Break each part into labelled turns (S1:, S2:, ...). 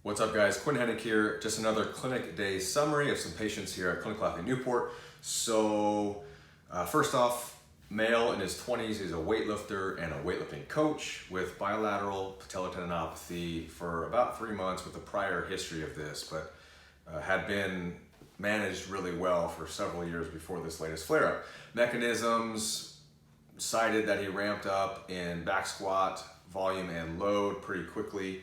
S1: What's up, guys? Quinn Hennick here. Just another clinic day summary of some patients here at Clinical Athlete Newport. So first off, male in his 20s, he's a weightlifter and a weightlifting coach with bilateral patellar tendinopathy for about 3 months with a prior history of this, but had been managed really well for several years before this latest flare-up. Mechanisms cited that he ramped up in back squat, volume and load pretty quickly.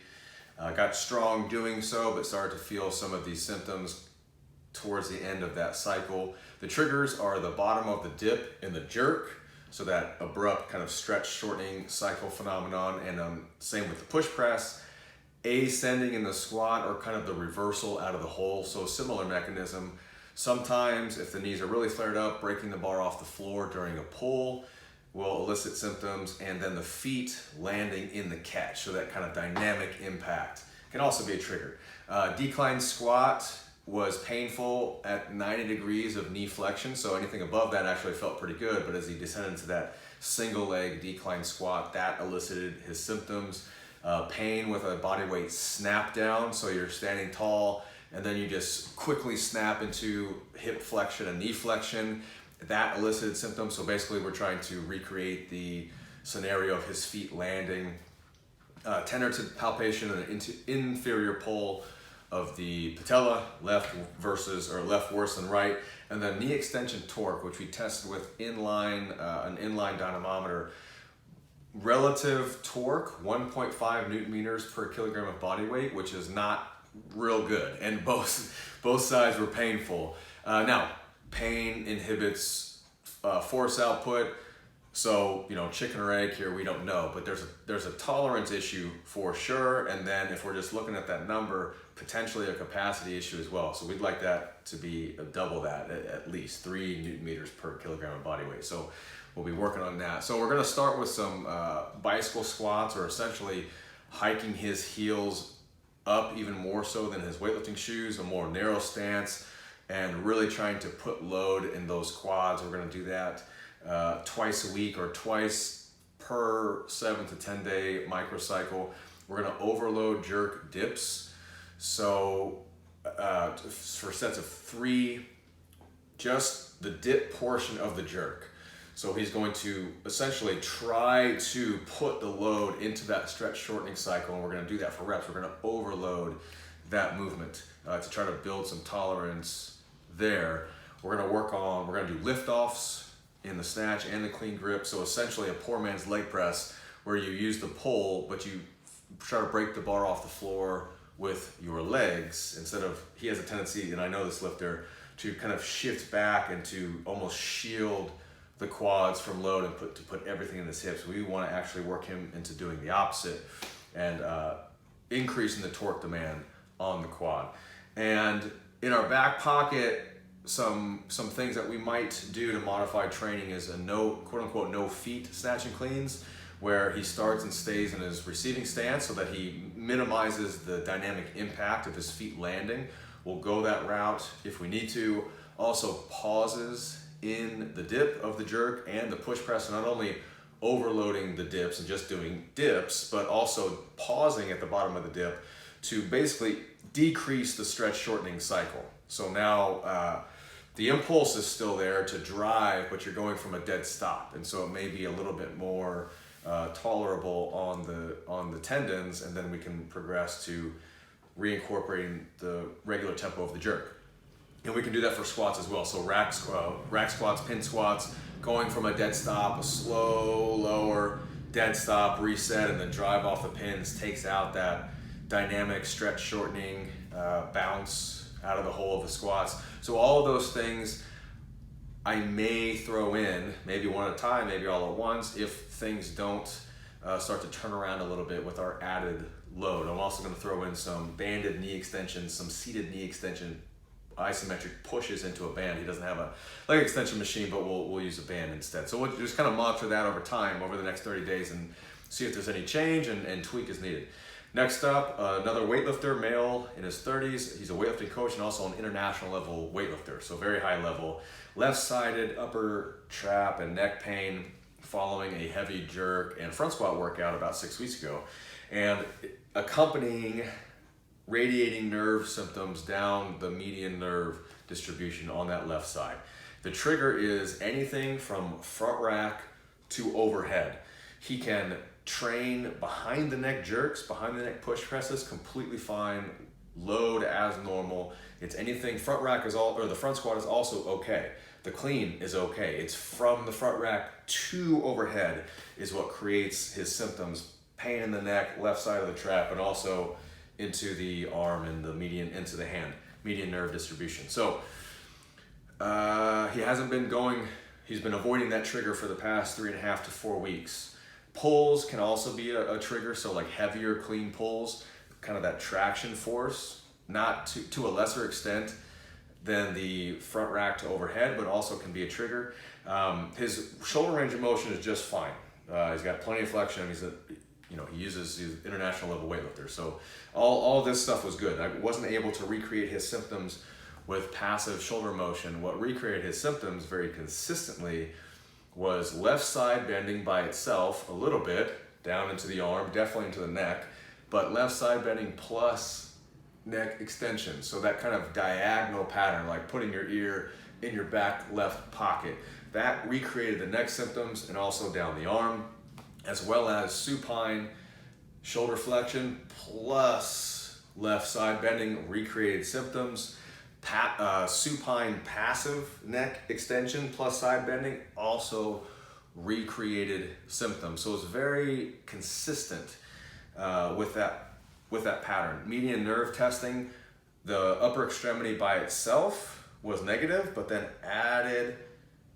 S1: Got strong doing so, but started to feel some of these symptoms towards the end of that cycle. The triggers are the bottom of the dip and the jerk, so that abrupt kind of stretch shortening cycle phenomenon, and same with the push press. Ascending in the squat, or kind of the reversal out of the hole, so similar mechanism. Sometimes if the knees are really flared up, breaking the bar off the floor during a pull will elicit symptoms, and then the feet landing in the catch, so that kind of dynamic impact can also be a trigger. Decline squat was painful at 90 degrees of knee flexion, so anything above that actually felt pretty good, but as he descended into that single leg decline squat, that elicited his symptoms. Pain with a body weight snap down, so you're standing tall and then you just quickly snap into hip flexion and knee flexion. That elicited symptoms, so basically we're trying to recreate the scenario of his feet landing. Tenored palpation and an inferior pull of the patella, left worse than right, and then knee extension torque, which we tested with an inline dynamometer. Relative torque, 1.5 Newton meters per kilogram of body weight, which is not real good, and both sides were painful. Now, pain inhibits force output, so chicken or egg here, we don't know, but there's a tolerance issue for sure, and then if we're just looking at that number, potentially a capacity issue as well. So we'd like that to be double that, at least 3 Newton meters per kilogram of body weight. So we'll be working on that. So we're going to start with some bicycle squats, or essentially hiking his heels up even more so than his weightlifting shoes, a more narrow stance, and really trying to put load in those quads. We're going to do that twice a week, or twice per 7 to 10 day microcycle. We're going to overload jerk dips. So for sets of 3, just the dip portion of the jerk. So he's going to essentially try to put the load into that stretch shortening cycle, and we're going to do that for reps. We're going to overload that movement to try to build some tolerance there. We're going to do lift offs in the snatch and the clean grip. So essentially a poor man's leg press, where you use the pull, but you try to break the bar off the floor with your legs instead of, he has a tendency, and I know this lifter, to kind of shift back and to almost shield the quads from load and put everything in his hips. We want to actually work him into doing the opposite and increasing the torque demand on the quad. And in our back pocket, some things that we might do to modify training is a quote unquote no feet snatch and cleans, where he starts and stays in his receiving stance so that he minimizes the dynamic impact of his feet landing. We'll go that route if we need to. Also pauses in the dip of the jerk and the push press, not only overloading the dips and just doing dips, but also pausing at the bottom of the dip to basically decrease the stretch shortening cycle. So now the impulse is still there to drive, but you're going from a dead stop, and so it may be a little bit more tolerable on the tendons, and then we can progress to reincorporating the regular tempo of the jerk. And we can do that for squats as well. So rack squats, pin squats, going from a dead stop, a slow, lower, dead stop, reset, and then drive off the pins, takes out that dynamic stretch shortening bounce out of the hole of the squats. So all of those things I may throw in, maybe one at a time, maybe all at once, if things don't start to turn around a little bit with our added load. I'm also going to throw in some banded knee extensions, some seated knee extension isometric pushes into a band. He doesn't have a leg extension machine, but we'll use a band instead. So we'll just kind of monitor that over time, over the next 30 days, and see if there's any change and tweak is needed. Next up, another weightlifter, male in his 30s. He's a weightlifting coach and also an international level weightlifter, so very high level. Left-sided upper trap and neck pain following a heavy jerk and front squat workout about 6 weeks ago. And accompanying radiating nerve symptoms down the median nerve distribution on that left side. The trigger is anything from front rack to overhead. He can train behind the neck jerks, behind the neck push presses completely fine, load as normal. It's anything front rack is all, or the front squat is also okay. The clean is okay. It's from the front rack to overhead is what creates his symptoms. Pain in the neck, left side of the trap, and also into the arm and the median, into the hand, median nerve distribution. So he hasn't been going, he's been avoiding that trigger for the past 3.5 to 4 weeks. Pulls can also be a trigger, so like heavier clean pulls, kind of that traction force, not to a lesser extent than the front rack to overhead, but also can be a trigger. His shoulder range of motion is just fine. He's got plenty of flexion. He's international level weightlifter. So all this stuff was good. I wasn't able to recreate his symptoms with passive shoulder motion. What recreated his symptoms very consistently was left side bending by itself a little bit down into the arm, definitely into the neck, but left side bending plus neck extension. So that kind of diagonal pattern, like putting your ear in your back left pocket, that recreated the neck symptoms and also down the arm, as well as supine shoulder flexion plus left side bending recreated symptoms. Supine passive neck extension plus side bending also recreated symptoms. So it's very consistent with that pattern. Median nerve testing, the upper extremity by itself was negative, but then added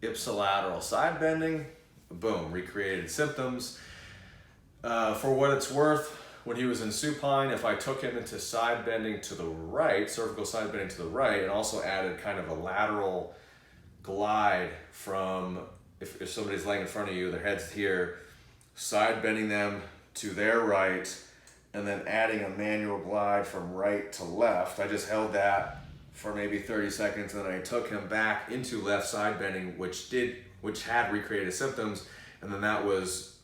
S1: ipsilateral side bending, boom, recreated symptoms. For what it's worth, when he was in supine, if I took him into side bending to the right, cervical side bending to the right, and also added kind of a lateral glide from, if somebody's laying in front of you, their head's here, side bending them to their right, and then adding a manual glide from right to left. I just held that for maybe 30 seconds, and then I took him back into left side bending, which had recreated symptoms, and then that was,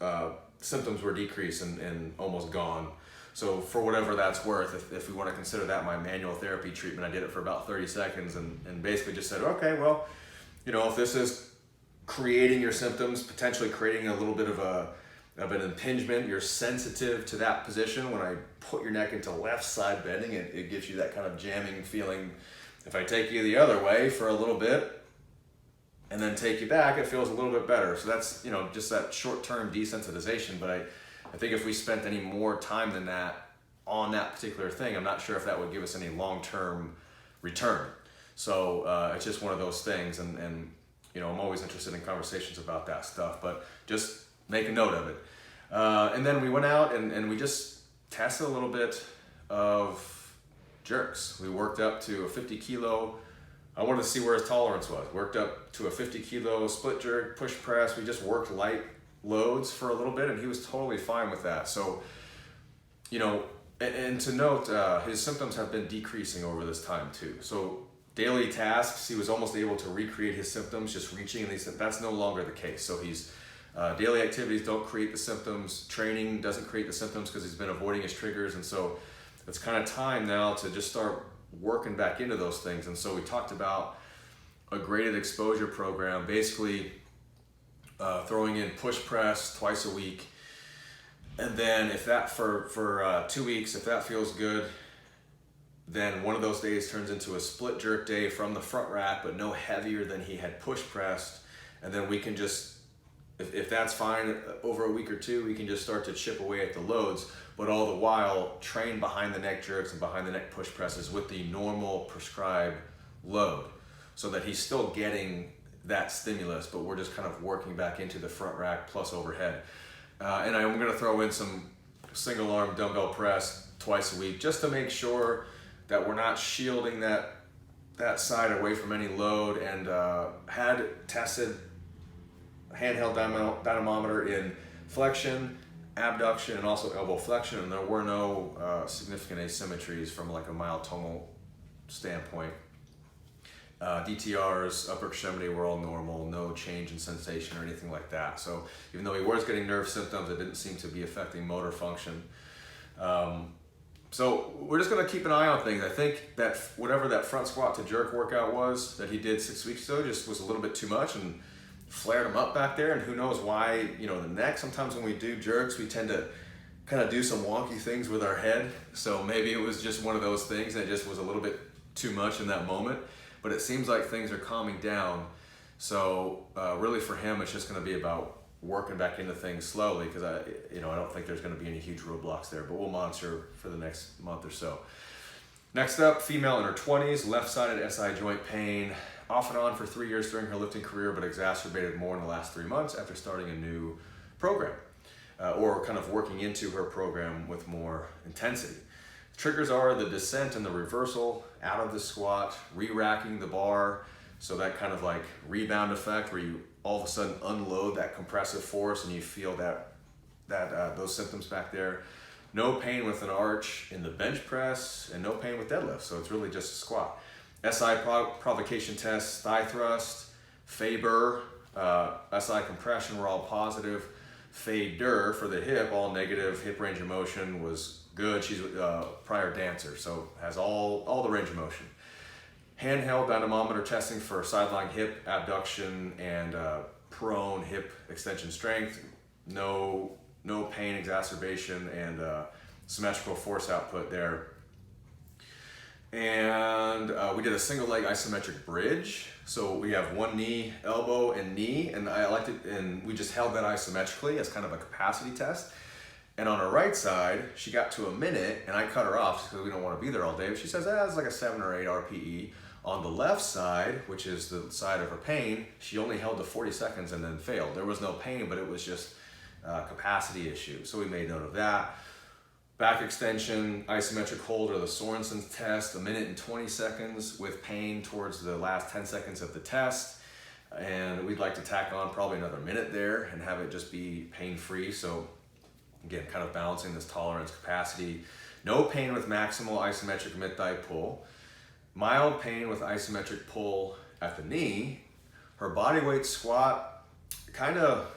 S1: symptoms were decreased and almost gone. So for whatever that's worth, if we want to consider that my manual therapy treatment, I did it for about 30 seconds and basically just said, okay, well, if this is creating your symptoms, potentially creating a little bit of an impingement, you're sensitive to that position. When I put your neck into left side bending, it gives you that kind of jamming feeling. If I take you the other way for a little bit, and then take you back, it feels a little bit better. So that's, just that short-term desensitization. But I think if we spent any more time than that on that particular thing, I'm not sure if that would give us any long-term return. So it's just one of those things. And I'm always interested in conversations about that stuff, but just make a note of it. And then we went out and we just tested a little bit of jerks. We worked up to a 50 kilo. I wanted to see where his tolerance was. Worked up to a 50 kilo split jerk, push press. We just worked light loads for a little bit, and he was totally fine with that. So, and to note, his symptoms have been decreasing over this time too. So daily tasks, he was almost able to recreate his symptoms, just reaching, and that's no longer the case. So he's daily activities don't create the symptoms. Training doesn't create the symptoms because he's been avoiding his triggers, and so it's kind of time now to just start working back into those things. And so we talked about a graded exposure program, basically throwing in push press twice a week, and then if that for 2 weeks, if that feels good, then one of those days turns into a split jerk day from the front rack, but no heavier than he had push pressed. And then we can just, if that's fine, over a week or two, we can just start to chip away at the loads, but all the while train behind the neck jerks and behind the neck push presses with the normal prescribed load, so that he's still getting that stimulus, but we're just kind of working back into the front rack plus overhead. And I'm gonna throw in some single arm dumbbell press twice a week, just to make sure that we're not shielding that side away from any load, and had tested handheld dynamometer in flexion, abduction, and also elbow flexion, and there were no significant asymmetries from like a myotomal standpoint. DTRs, upper extremity were all normal, no change in sensation or anything like that. So even though he was getting nerve symptoms, it didn't seem to be affecting motor function. So we're just gonna keep an eye on things. I think that whatever that front squat to jerk workout was that he did 6 weeks ago just was a little bit too much and flared him up back there. And who knows why, the neck, sometimes when we do jerks, we tend to kind of do some wonky things with our head. So maybe it was just one of those things that just was a little bit too much in that moment. But it seems like things are calming down. So really for him, it's just gonna be about working back into things slowly, because I don't think there's going to be any huge roadblocks there, but we'll monitor for the next month or so. Next up, female in her 20s, left-sided SI joint pain, off and on for 3 years during her lifting career, but exacerbated more in the last 3 months after starting a new program, or kind of working into her program with more intensity. Triggers are the descent and the reversal out of the squat, re-racking the bar, so that kind of like rebound effect where you all of a sudden unload that compressive force and you feel those symptoms back there. No pain with an arch in the bench press and no pain with deadlift, so it's really just a squat. SI provocation tests, thigh thrust, Faber, SI compression were all positive. Fader for the hip, all negative. Hip range of motion was good. She's a prior dancer, so has all the range of motion. Handheld dynamometer testing for sideline hip abduction and prone hip extension strength. No pain exacerbation and symmetrical force output there. And we did a single leg isometric bridge. So we have one knee, elbow, and knee, and I liked it, and we just held that isometrically as kind of a capacity test. And on her right side, she got to a minute, and I cut her off because we don't want to be there all day. But she says, it's like a 7 or 8 RPE. On the left side, which is the side of her pain, she only held to 40 seconds and then failed. There was no pain, but it was just a capacity issue. So we made note of that. Back extension, isometric hold, or the Sorensen's test, 1 minute and 20 seconds with pain towards the last 10 seconds of the test. And we'd like to tack on probably another minute there and have it just be pain-free. So again, kind of balancing this tolerance capacity. No pain with maximal isometric mid-thigh pull. Mild pain with isometric pull at the knee. Her body weight squat, kind of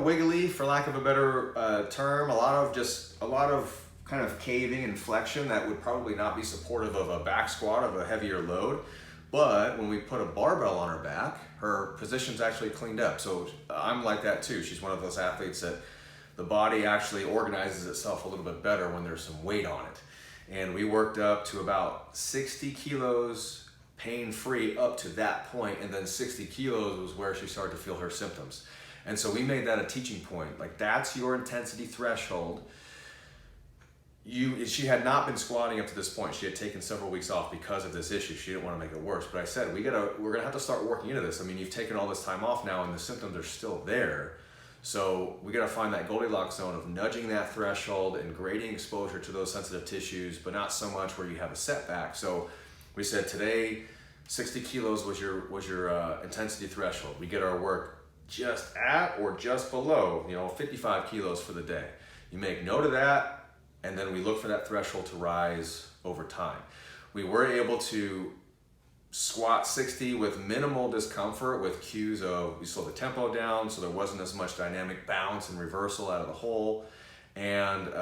S1: wiggly, for lack of a better term. A lot of kind of caving and flexion that would probably not be supportive of a back squat of a heavier load. But when we put a barbell on her back, her position's actually cleaned up. So I'm like that too. She's one of those athletes that the body actually organizes itself a little bit better when there's some weight on it. And we worked up to about 60 kilos pain-free up to that point, and then 60 kilos was where she started to feel her symptoms. And so we made that a teaching point. Like, that's your intensity threshold. She had not been squatting up to this point. She had taken several weeks off because of this issue. She didn't want to make it worse. But I said, we're gonna have to start working into this. I mean, you've taken all this time off now and the symptoms are still there. So we gotta find that Goldilocks zone of nudging that threshold and grading exposure to those sensitive tissues, but not so much where you have a setback. So we said today, 60 kilos was your intensity threshold. We get our work just at or just below, 55 kilos for the day. You make note of that, and then we look for that threshold to rise over time. We were able to squat 60 with minimal discomfort, with cues of we slowed the tempo down so there wasn't as much dynamic bounce and reversal out of the hole, and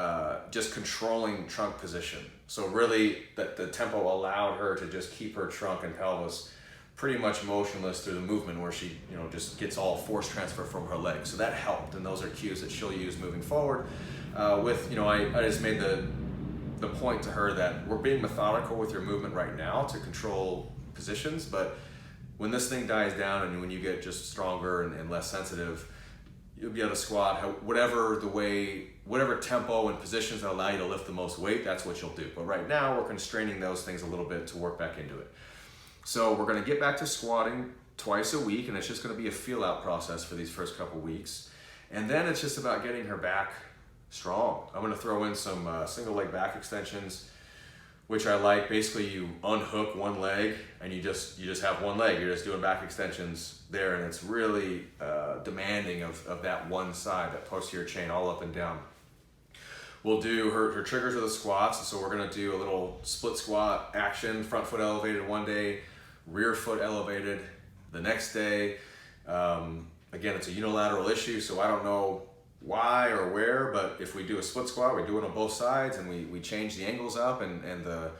S1: just controlling trunk position. So really that the tempo allowed her to just keep her trunk and pelvis pretty much motionless through the movement, where she just gets all force transfer from her legs. So that helped, and those are cues that she'll use moving forward. I just made the point to her that we're being methodical with your movement right now to control positions, but when this thing dies down and when you get just stronger and less sensitive, you'll be able to squat whatever tempo and positions that allow you to lift the most weight. That's what you'll do. But right now we're constraining those things a little bit to work back into it. So we're going to get back to squatting twice a week, and it's just going to be a feel out process for these first couple weeks, and then it's just about getting her back strong. I'm going to throw in some single leg back extensions, which I like. Basically, you unhook one leg and you just have one leg. You're just doing back extensions there, and it's really demanding of that one side, that posterior chain, all up and down. We'll do her triggers are the squats, and so we're gonna do a little split squat action, front foot elevated one day, rear foot elevated the next day. Again, it's a unilateral issue, so I don't know why or where, but if we do a split squat, we do it on both sides, and we change the angles up and the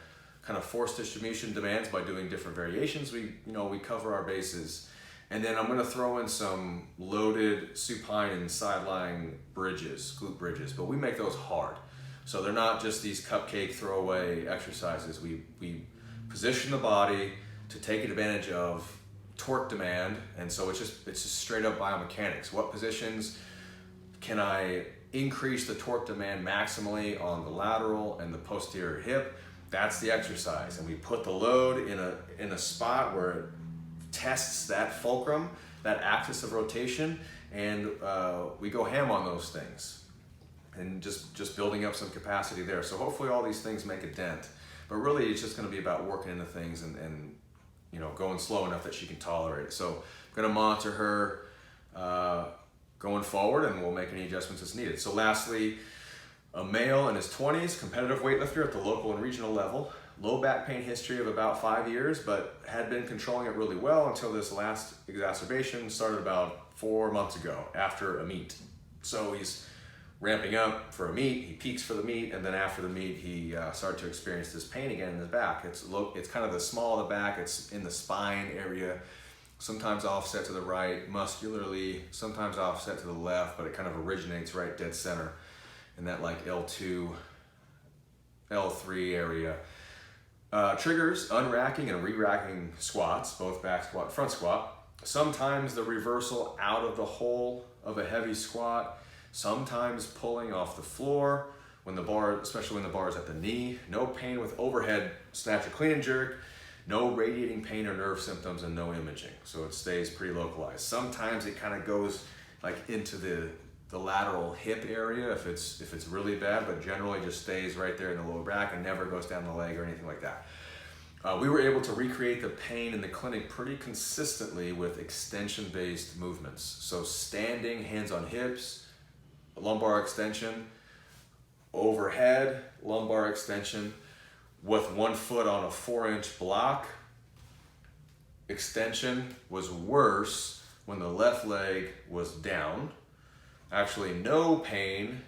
S1: kind of force distribution demands by doing different variations. We cover our bases. And then I'm gonna throw in some loaded supine and sideline bridges, glute bridges, but we make those hard. So they're not just these cupcake throwaway exercises. We position the body to take advantage of torque demand, and so it's just straight up biomechanics. What positions can I increase the torque demand maximally on the lateral and the posterior hip? That's the exercise, and we put the load in a spot where it tests that fulcrum, that axis of rotation, and we go ham on those things, and just building up some capacity there. So hopefully all these things make a dent, but really it's just going to be about working into things and going slow enough that she can tolerate it. So I'm going to monitor her going forward, and we'll make any adjustments as needed. So lastly, a male in his 20s, competitive weightlifter at the local and regional level, low back pain history of about 5 years, but had been controlling it really well until this last exacerbation started about 4 months ago after a meet. So he's ramping up for a meet, he peaks for the meet, and then after the meet he started to experience this pain again in his back. It's kind of the small of the back, it's in the spine area, sometimes offset to the right muscularly, sometimes offset to the left, but it kind of originates right dead center in that like L2, L3 area. Triggers unracking and re-racking squats, both back squat and front squat. Sometimes the reversal out of the hole of a heavy squat, sometimes pulling off the floor, when the bar, especially when the bar is at the knee. No pain with overhead snatch or clean and jerk, no radiating pain or nerve symptoms, and no imaging. So it stays pretty localized. Sometimes it kind of goes like into the lateral hip area if it's really bad, but generally just stays right there in the lower back and never goes down the leg or anything like that. We were able to recreate the pain in the clinic pretty consistently with extension-based movements. So standing, hands on hips, lumbar extension, overhead, lumbar extension, with 1 foot on a 4-inch block. Extension was worse when the left leg was down. Actually, no pain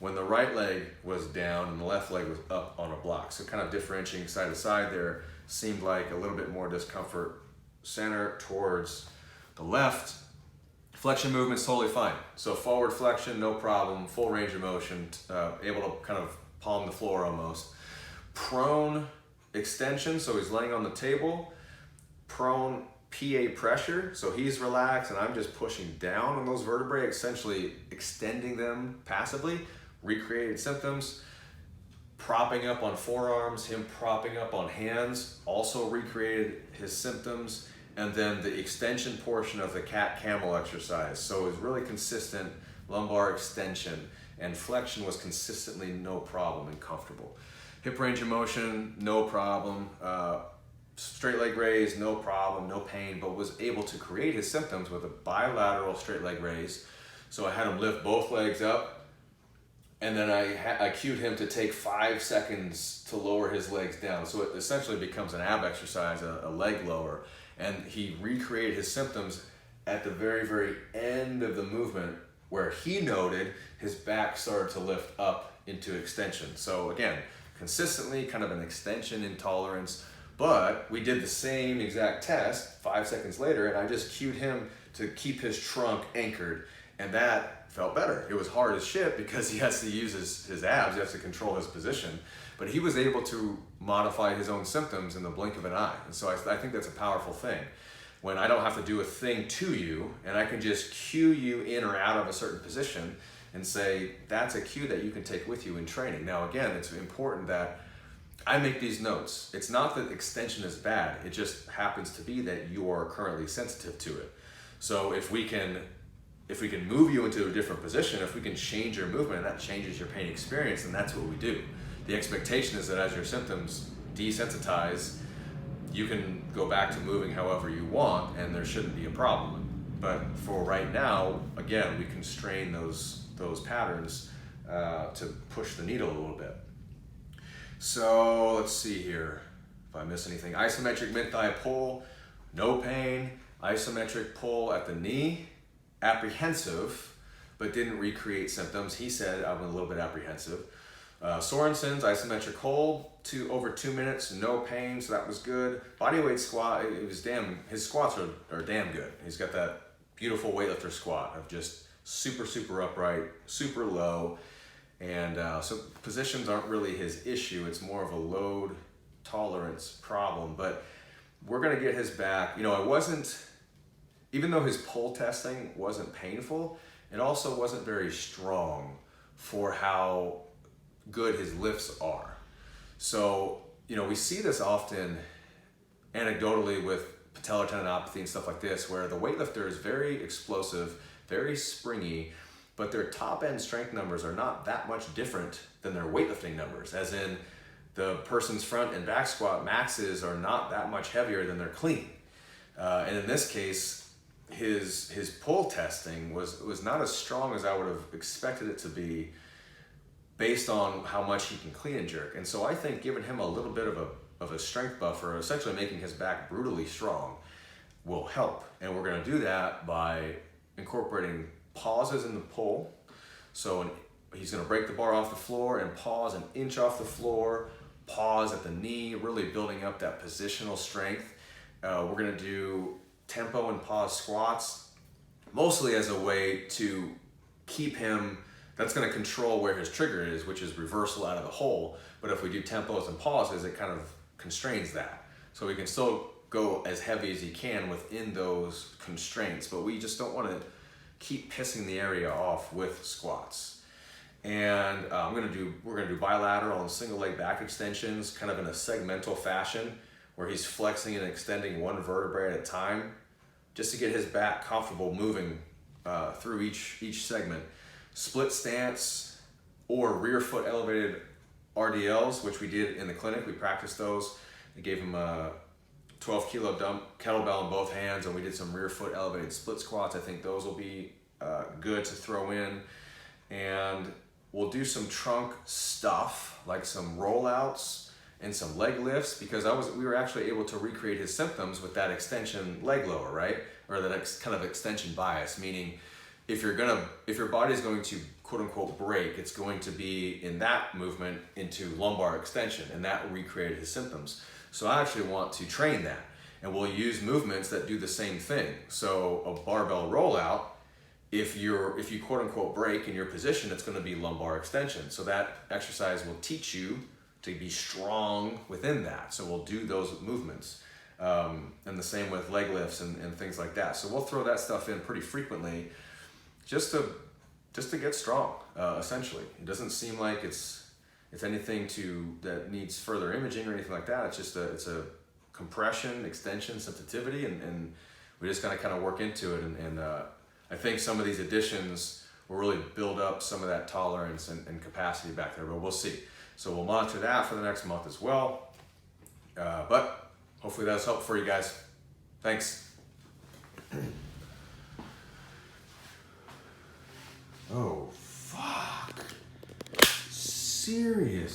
S1: when the right leg was down and the left leg was up on a block. So kind of differentiating side to side there seemed like a little bit more discomfort center towards the left. Flexion movement's totally fine. So forward flexion, no problem, full range of motion, able to kind of palm the floor almost. Prone extension, so he's laying on the table. Prone PA pressure, so he's relaxed and I'm just pushing down on those vertebrae, essentially extending them passively. Recreated symptoms. Propping up on forearms, him propping up on hands, also recreated his symptoms. And then the extension portion of the cat-camel exercise. So it was really consistent lumbar extension, and flexion was consistently no problem and comfortable. Hip range of motion, no problem. Straight leg raise, no problem, no pain, but was able to create his symptoms with a bilateral straight leg raise. So I had him lift both legs up, and then I cued him to take 5 seconds to lower his legs down. So it essentially becomes an ab exercise, a leg lower. And he recreated his symptoms at the very, very end of the movement, where he noted his back started to lift up into extension. So again, consistently kind of an extension intolerance, but we did the same exact test 5 seconds later, and I just cued him to keep his trunk anchored, and that felt better. It was hard as shit because he has to use his abs, he has to control his position, but he was able to modify his own symptoms in the blink of an eye. And so I think that's a powerful thing. When I don't have to do a thing to you, and I can just cue you in or out of a certain position and say, that's a cue that you can take with you in training. Now again, it's important that I make these notes. It's not that extension is bad, it just happens to be that you are currently sensitive to it. So if we can move you into a different position, if we can change your movement and that changes your pain experience, then that's what we do. The expectation is that as your symptoms desensitize, you can go back to moving however you want and there shouldn't be a problem. But for right now, again, we constrain those patterns to push the needle a little bit. So let's see here if I miss anything. Isometric mid-thigh pull, no pain. Isometric pull at the knee, apprehensive but didn't recreate symptoms. He said, I'm a little bit apprehensive. Sorensen's isometric hold to over 2 minutes, no pain, so that was good. Bodyweight squat, his squats are damn good. He's got that beautiful weightlifter squat of just super upright, super low. And so positions aren't really his issue. It's more of a load tolerance problem, but we're gonna get his back. Even though his pull testing wasn't painful, it also wasn't very strong for how good his lifts are. So, we see this often anecdotally with patellar tendinopathy and stuff like this, where the weightlifter is very explosive, very springy, but their top end strength numbers are not that much different than their weightlifting numbers, as in the person's front and back squat maxes are not that much heavier than their clean. And in this case, his pull testing was not as strong as I would have expected it to be based on how much he can clean and jerk. And so I think giving him a little bit of a strength buffer, essentially making his back brutally strong, will help. And we're gonna do that by incorporating pauses in the pull. So he's gonna break the bar off the floor and pause an inch off the floor, pause at the knee, really building up that positional strength. We're gonna do tempo and pause squats, mostly as a way to keep him, that's gonna control where his trigger is, which is reversal out of the hole. But if we do tempos and pauses, it kind of constrains that. So we can still go as heavy as he can within those constraints, but we just don't wanna keep pissing the area off with squats. And we're gonna do bilateral and single leg back extensions, kind of in a segmental fashion, where he's flexing and extending one vertebrae at a time, just to get his back comfortable moving through each segment. Split stance or rear foot elevated RDLs, which we did in the clinic. We practiced those. We gave him a 12 kilo kettlebell in both hands, and we did some rear foot elevated split squats. I think those will be good to throw in. And we'll do some trunk stuff, like some rollouts and some leg lifts, because we were actually able to recreate his symptoms with that extension leg lower, right? Or that kind of extension bias, meaning if your body is going to quote unquote break, it's going to be in that movement into lumbar extension, and that will recreate his symptoms. So I actually want to train that, and we'll use movements that do the same thing. So a barbell rollout, if you quote unquote break in your position, it's going to be lumbar extension. So that exercise will teach you to be strong within that. So we'll do those movements. And the same with leg lifts and things like that. So we'll throw that stuff in pretty frequently just to get strong, essentially. It doesn't seem like it's anything that needs further imaging or anything like that. It's just it's a compression, extension, sensitivity, and we just gotta kind of work into it. And I think some of these additions will really build up some of that tolerance and capacity back there, but we'll see. So we'll monitor that for the next month as well. But hopefully that's helpful for you guys. Thanks. Oh, fuck. Serious.